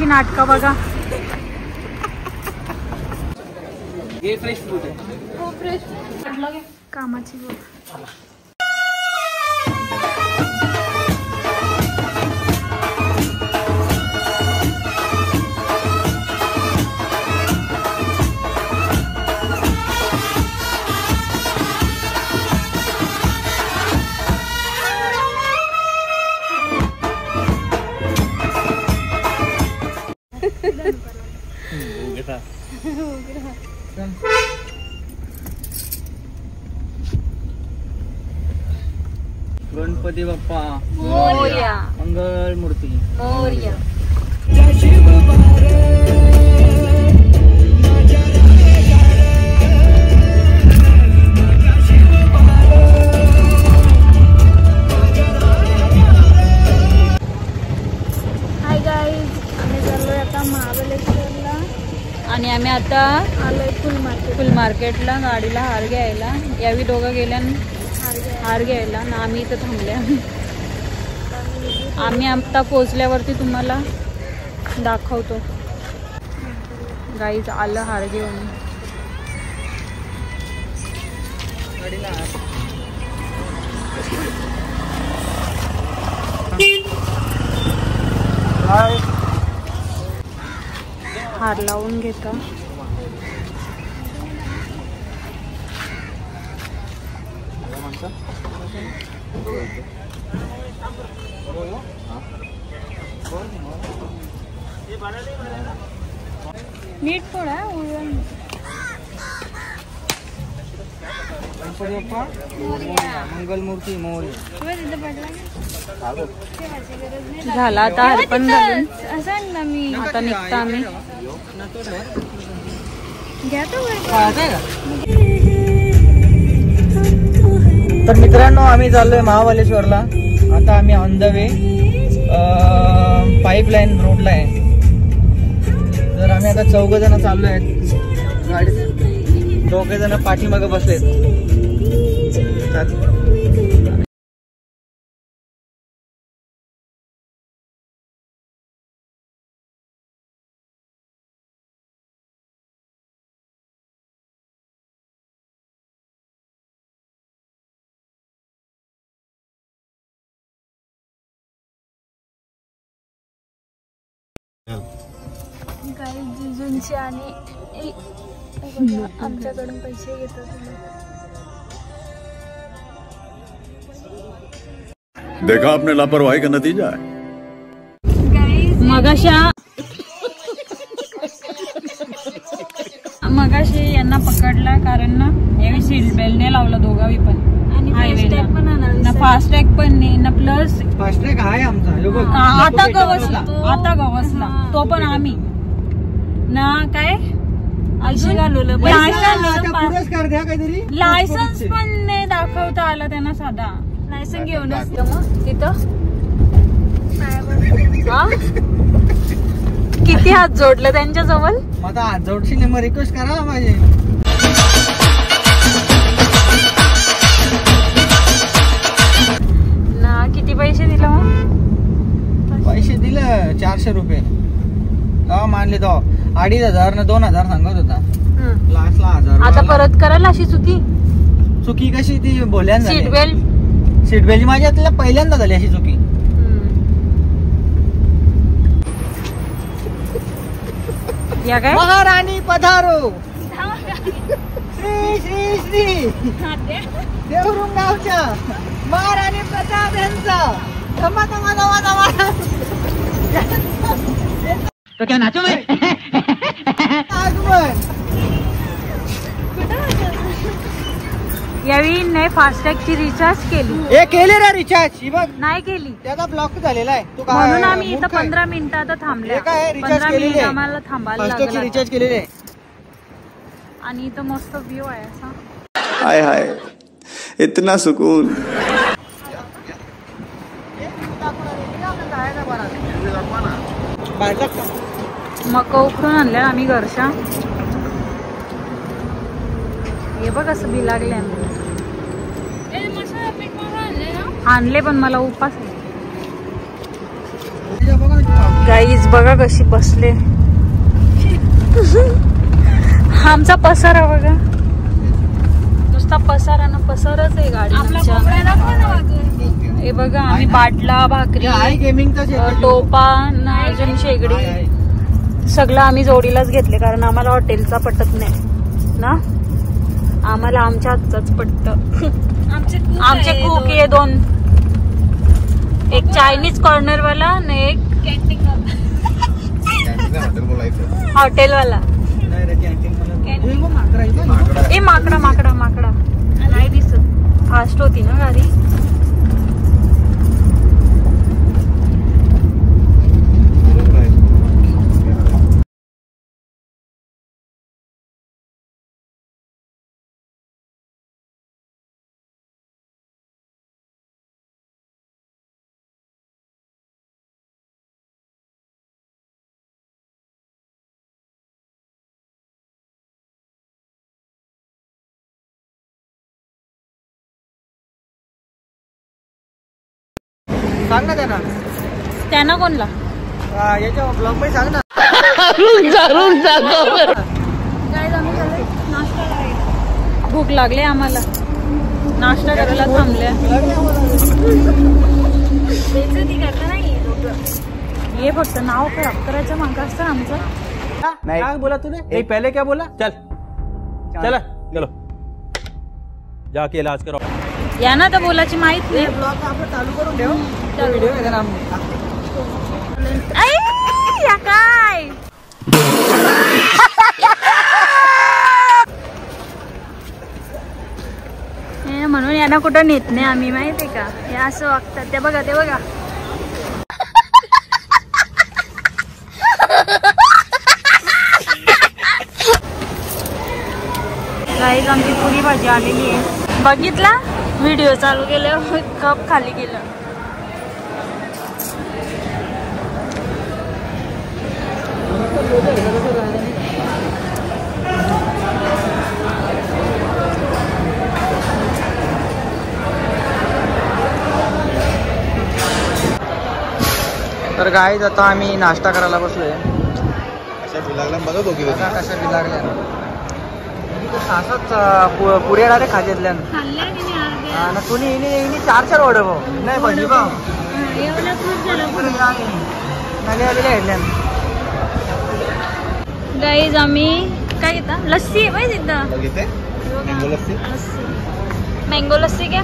यांची नाटकं बघा. हे फ्रेश फ्रूट आहे. हो फ्रेश कामाची बघ. गणपती बाप्पा मोरया. मंगल मूर्ती मोरया. हाय गाईज, आम्ही चाललोय आता महाबळेश्वरला आणि आम्ही आता आलोय फुल मार्केटला गाडीला हार घ्यायला. यावी दोघं गेल्या हार घ्यायला ना आम्ही इथं थांबल्या. आम्ही आता पोचल्यावरती तुम्हाला दाखवतो. गाईज आलं हार घेऊन. हार लावून घेता. नीट थोडा गणपती बाप्पा मंगल मूर्ती मोरया. झाला आता हार पण घालून आता निघता आम्ही. तर मित्रांनो आम्ही चाललोय महाबळेश्वरला. आता आम्ही ऑन द वे पाईपलाईन रोडला आहे. तर आम्ही आता 4 जण चाललोय गाडीत. 2 जण पाठीमागे बसलेत. काही जिजूंचे आणि आमच्याकडून पैसे घेतात. देखा आपने लापरवाही का नतीजा है. मगाशी यांना पकडला कारण ना यावेळी सीट बेल्ट नाही लावला दोघावी पण. हायवेला ना फास्टॅग पण नाही ना. प्लस फास्टॅग आहे आमचा. आता गवसला तो पण आम्ही ना काय पुरस्कार द्या काहीतरी. लायसन्स पण नाही दाखवता आलं त्यांना. साधा लायसन्स घेऊनच तिथं किती हात जोडले त्यांच्या जवळ. माझा हात जोडशील मग रिक्वेस्ट करा माझी. ना किती पैसे दिले मग. पैसे दिले 400 रुपये. का मानले तो 2500 ना 2000 सांगत होता. लास्टला 1000. आता परत करायला अशी चुकी कशी ती बोल्यान सीट बेल्ट माझ्या पहिल्यांदा झाली अशी चुकी. या काय महाराणी पधारो. श्री श्री श्री देवरुंग गावच्या महाराणी प्रताप यांचा धमा धमा धमा धमा. तो क्या नाचो मैं आगमन. यावेळी नाही फास्टॅगची रिचार्ज केली. हे केले रे रिचार्ज. बघ नाही केली. त्याचा ब्लॉक झालेला आहे. तू म्हणून आम्ही इथं 15 मिनिटात थांबले. 15 मिनिट आम्हाला थांबायला लागलं. रिचार्ज केलेले आहे. आणि इथं मस्त व्ह्यू आहे असा. हाय हाय इतना सुकून. मका उकळून आणल्या आम्ही घरच्या. हे बघ असं बी लागले. आणले पण मला उपास. गाईज बघा कशी बसले. आमचा पसारा बघा, नुसता पसारा ना पसाराच आहे गाडी. हे बघा आम्ही बाटला, भाकरी, टोपा, अजून शेगडी सगळं आम्ही जोडीलाच घेतले, कारण आम्हाला हॉटेलचा पटत नाही ना. आम्हाला आमच्या हातचाच पटत. आमचे कुक आहे 2, एक चायनीज कॉर्नर वाला आणि एक हॉटेल वाला. ए माकडा माकडा माकडा नाही दिसत, फास्ट होती ना गाडी. सांग ना त्यांना कोणला याच्या ब्लॉग मध्ये सांग ना. भूक लागली आम्हाला, नाश्ता करायला थांबल्या. ये फक्त नाव खराब करायचं मागं असतं आमचं. नहीं बोला तूने? पहले क्या बोला? चल चला चलो जाके इलाज करो. या ना तर बोलायची माहित नाही. ब्लॉग आपण चालू करून ठेव. व्हिडिओ आहे ना या काय म्हणून यांना कुठं नेत नाही आम्ही, माहितीये का. हे असं वागतात. ते बघा ते बघा. गाईज आमची पुरी भाजी आलेली आहे. बघितला व्हिडिओ चालू केल्यावर कप खाली गेलं. तर गाईज आता आम्ही नाश्ता करायला बसलोय. बघत होती कसं विलागल्या असंच पुढे रे खाजेतल्या ना. कुणी इनी 4 ऑर्डर भाऊ नाही भजी भाऊ गाईज आम्ही काय घेता, लस्सी आहे माहिती तिथं. मँगो लस्सी घ्या.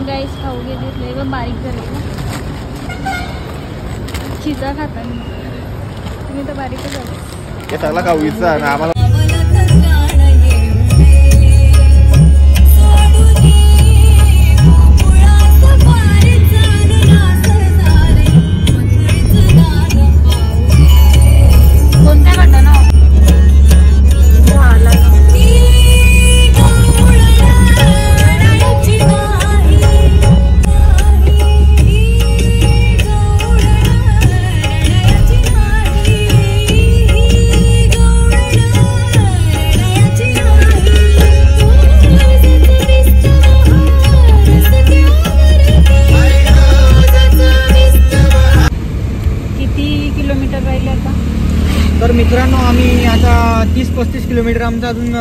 गाईज खाऊ घेतले व बारीक झाले ना. चिजा खाता तुम्ही तर बारीकच झाले. त्याला खाऊ इच्छा ना आम्हाला. तर मित्रांनो आम्ही आता 30-35 किलोमीटर आमचा अजून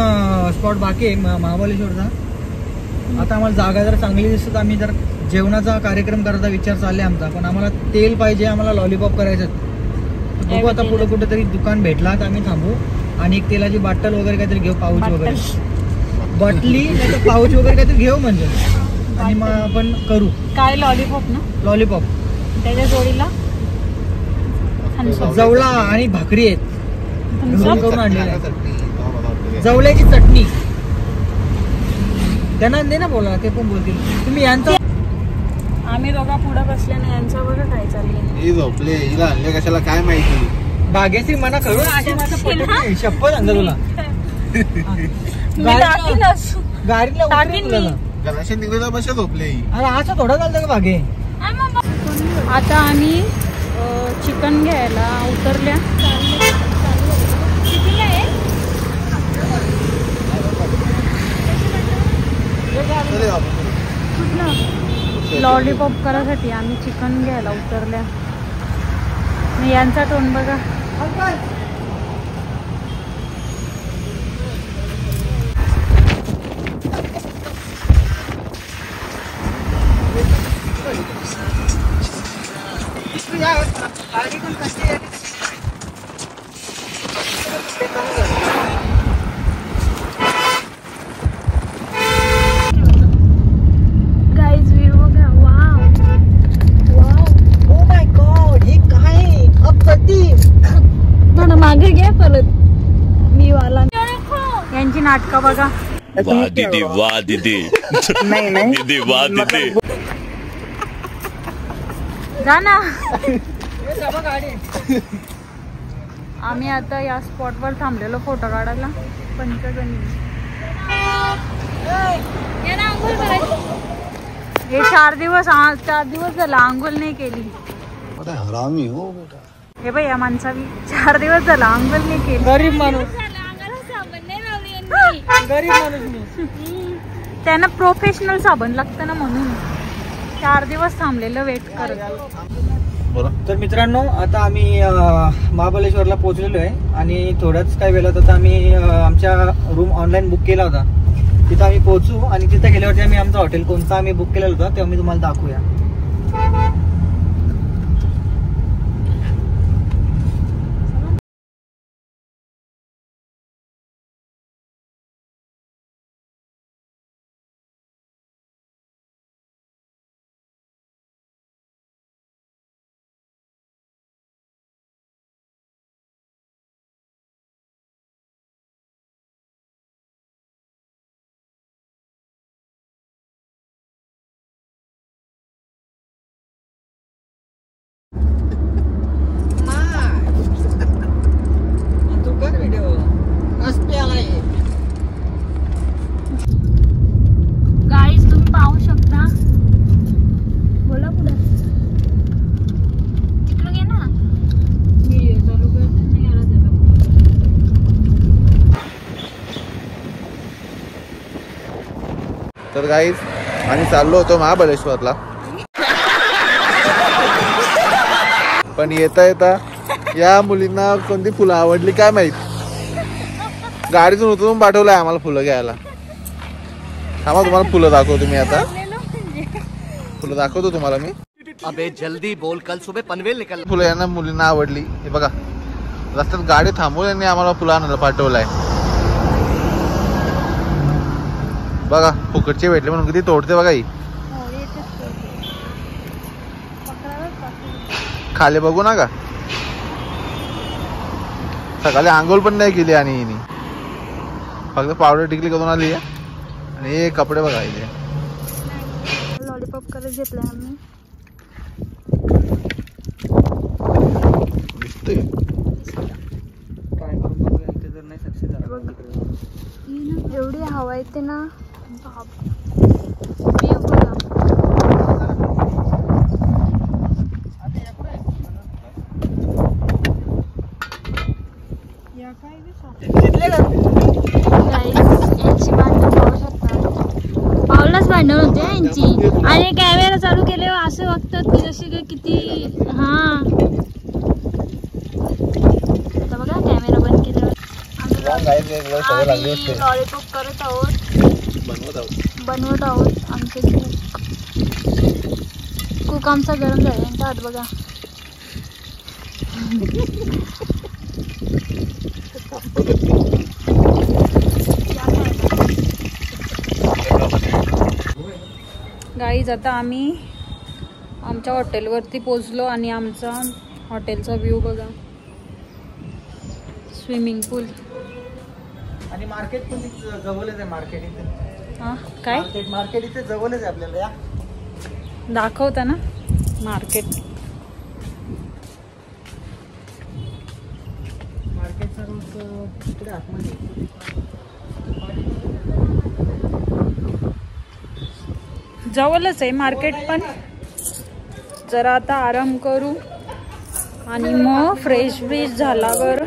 स्पॉट बाकी आहे महाबळेश्वरचा. आता आम्हाला जागा जर चांगली दिसत, आम्ही जर जेवणाचा कार्यक्रम करायचा विचार चाललाय आमचा. पण आम्हाला तेल पाहिजे, आम्हाला लॉलीपॉप करायचं. बघू आता पुढे कुठेतरी दुकान भेटला तर आम्ही थांबू आणि एक तेलाची बाटल वगैरे काहीतरी घेऊ, पाऊच वगैरे, बाटली नाही तर पाऊच वगैरे काहीतरी घेऊ म्हणजे. आणि मग आपण करू काय लॉलीपॉप ना, लॉलीपॉप. त्याच्या जोडीला जवळा आणि भाकरी आहेत करून आणलेल्या. जवळ्याची चटणी त्यांना दे ना, बोला ते पण बोलतील. तुम्ही यांचं आम्ही दोघा पुढे बसले ना, यांचं बघा काय चाललंय. झोपले हिला आणले कशाला काय माहिती. भाग्यश्री मना करून शपथ सांगतो तुला. गाडीला निघाला बस झोपले. अरे असं थोडं चालतं का भागे. आता आम्ही चिकन घ्यायला उतरल्या. लॉलीपॉप करायसाठी आम्ही चिकन घ्यायला उतरल्या. यांचा टोन बघा. गाइस व्यू बघा. Wow wow, oh my God, हे काय अप्रतिम. थोडं मागे घ्या परत. मी वाला यांची नाटकं बघा. वाह दीदी वाह दीदी. नाही नाही दीदी वाह दीदी. जा ना. आम्ही आता या स्पॉटवर थांबलेलो फोटो काढायला. पंचगणी हे 4 दिवस झाला आंघोळ नाही केली. हरामी हो बेटा. हे बाई या माणसावी 4 दिवस झाला आंघोळ नाही केली. गरीब माणूस. गरीब माणूस. त्यांना प्रोफेशनल साबण लागतं ना म्हणून 4 दिवस थांबलेलं वेट करत. तर मित्रांनो, आता आम्ही महाबळेश्वरला पोहोचलेलो आहे आणि थोड्याच काही वेळात आता आम्ही आमच्या रूम ऑनलाईन बुक केला होता. तिथं आम्ही पोहोचू आणि तिथे गेल्यावरती आम्ही आमचं हॉटेल कोणतं आम्ही बुक केलेलं होतं ते आम्ही तुम्हाला दाखवूया. गाईज तुम्ही पाहू शकता. बोला पुढे. तिकडे घे ना. चालू करते नाही याला जरा. तर गाईज आम्ही चाललो होतो महाबळेश्वरला, पण येता येता या मुलींना कोणती फुलं आवडली काय माहित, गाडीतून उतरून पाठवलंय आम्हाला फुलं घ्यायला. थांबा तुम्हाला फुलं दाखवतो मी. आता फुलं दाखवतो तुम्हाला मी. अबे जल्दी बोल, कल सुबह पनवेल निकल. फुलं यांना मुलींना आवडली. हे बघा रस्त्यात गाडी थांबवून यांनी आम्हाला फुलं आणायला पाठवलंय. बघा फुकटचे भेटले म्हणून किती तोडते बघा ही. खाली बघू नका. सकाळी आंघोळ पण नाही केली आणि हिने फक्त पावडर टिकली करून आली आहे. आणि हे कपडे बघा इथे. लॉलीपॉप करत घेतलाय आम्ही. दिसतंय एवढी हवा येते ना. यांची भांडण पाहू शकता. पावलाच भांडण होते यांची. आणि कॅमेरा चालू केल्यावर असं वागतात की जसे की किती. हा आता बघा कॅमेरा बंद केल्यावर लॉलीपॉप करत आहोत. बनवत आहोत आमचे कुक आमचा गरम झाला. यांचा हात बघा. गाईज आता आम्ही आमच्या हॉटेलवरती पोचलो आणि आमचा हॉटेलचा व्ह्यू बघा. स्विमिंग पूल आणि मार्केट पण जवळच आहे. मार्केट इथे. हा काय मार्केट इथे जवळच आहे आपल्याला. या दाखवता ना मार्केट. मार्केटचा रोड तिकडे आतमध्ये. जवळच आहे मार्केट पण. जरा आता आराम करू आणि मग फ्रेश ब्रेश झाल्यावर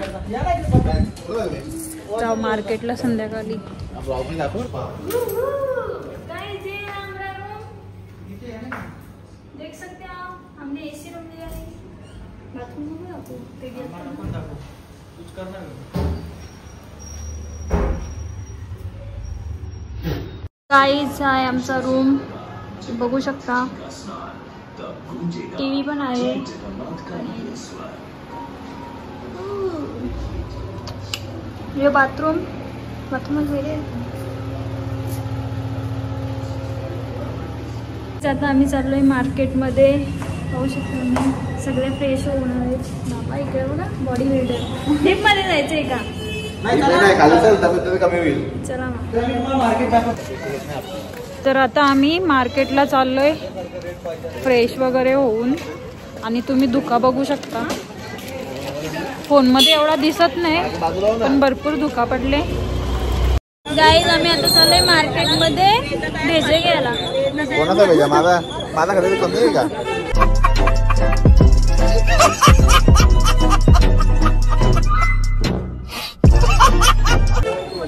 जाऊ मार्केटला संध्याकाळी. दाखव दाखवू ते गाईज आहे आमचा रूम, बघू शकता. टीव्ही पण आहे. हे बाथरूम वगैरे. आता आम्ही चाललोय मार्केटमध्ये. पाहू शकतो आम्ही सगळे फ्रेश होणार आहेत. बाबा इकडे बघा बॉडी बिल्डर. डीप मध्ये जायचंय का? चला मग. तर आता आम्ही मार्केटला चाललोय फ्रेश वगैरे होऊन. आणि तुम्ही धुका बघू शकता. फोनमध्ये एवढा दिसत नाही पण भरपूर धुका पडले. गाईज आम्ही आता चाललोय मार्केटमध्ये भेजे घ्यायला. कोणाचा भेजा? माझा खरेदी कमी आहे का?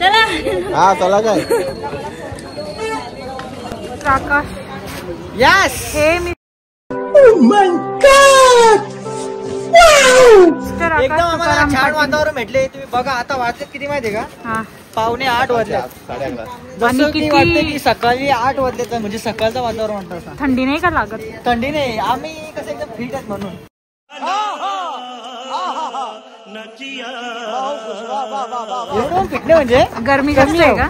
चला. हा चला काय आकाश. यस. हे मी एकदम आम्हाला छान वातावरण भेटले. तुम्ही बघा आता वाजले किती माहितीये का? हा 7:45 वाजले. 11:30. जसं की वाटतं की सकाळी 8 वाजले म्हणजे सकाळचं वातावरण म्हणतात. थंडी नाही का लागत? थंडी नाही. आम्ही कसं एकदम फिट आहेत म्हणून. एवढं फिट नाही म्हणजे गरमी जास्त आहे का?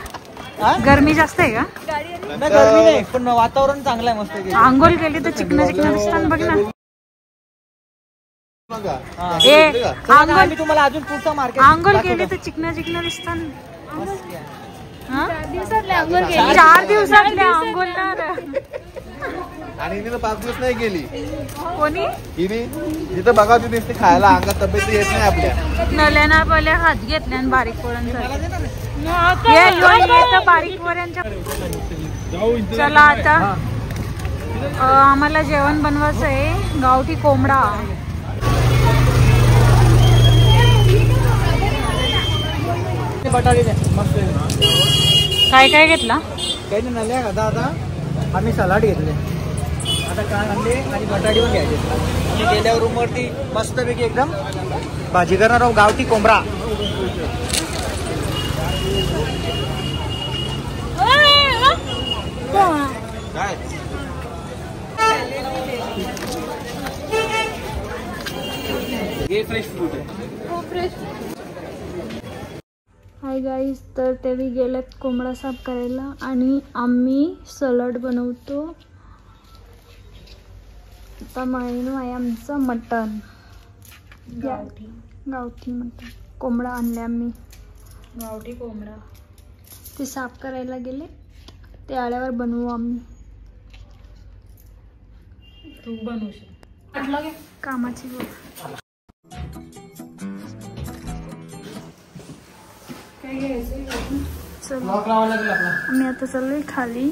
गरमी जास्त आहे का? नाही गरमी नाही पण वातावरण चांगलं आहे मस्त. आंघोळ केली तर चिकना दिसतात बघ ना. आम्ही तुम्हाला अजून पुढचा मार्केट आंघोळ केली तर चिकना दिसतात. 4 दिवसातले आंघोळ. आणि हिने 5 दिवस नाही गेली. कोणी? हिने जिथं बघा तिथे दिसते खायला. अंगात तब्येत येत नाही आपल्या. नल्याना पहिले हात घेतले आणि बारीक पोरांसाठी बारीक पोरांच्या. चला आता आम्हाला जेवण बनवायचं आहे. गावठी कोंबडा. बटाटे मस्त. काय काय घेतला? काही नाही नाल्या. आता आम्ही सलाड घेतले. आता कांदे आणि बटाटे पण घ्यायचे. आम्ही गेल्यावर रूमवरती मस्तपैकी एकदम भाजी करणार आहोत. गावठी कोंबडा. हे फ्रेश फ्रूट आहे. Hi guys. तर ते गेलेत कोंबडा साफ करायला आणि आम्ही सलाड बनवतो. आता मेनू आहे आमचं मटन. गावठी मटन. कोंबडा आणले आम्ही. गावठी कोंबडा. ते साफ करायला गेले. ते आल्यावर बनवू आम्ही. तू बनवशील कामाची गोष्ट. आम्ही आता चाललोय खाली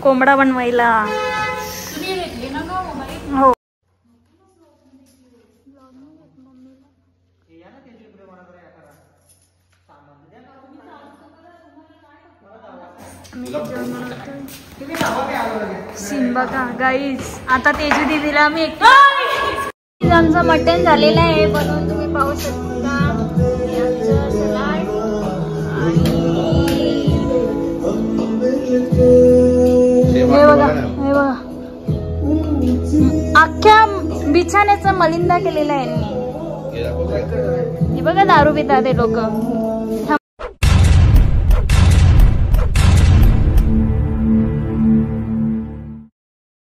कोंबडा बनवायला. हो. सिम्बा का गाईज. आता तेजू दीदीला आम्ही आमचं मटण झालेलं आहे बनवून. तुम्ही पाहू शकता. सलाड हे बघा. हे बघा अख्ख्या बिछाण्याचा मलिंदा केलेला आहे यांनी. हे बघा दारू पितात ते लोक.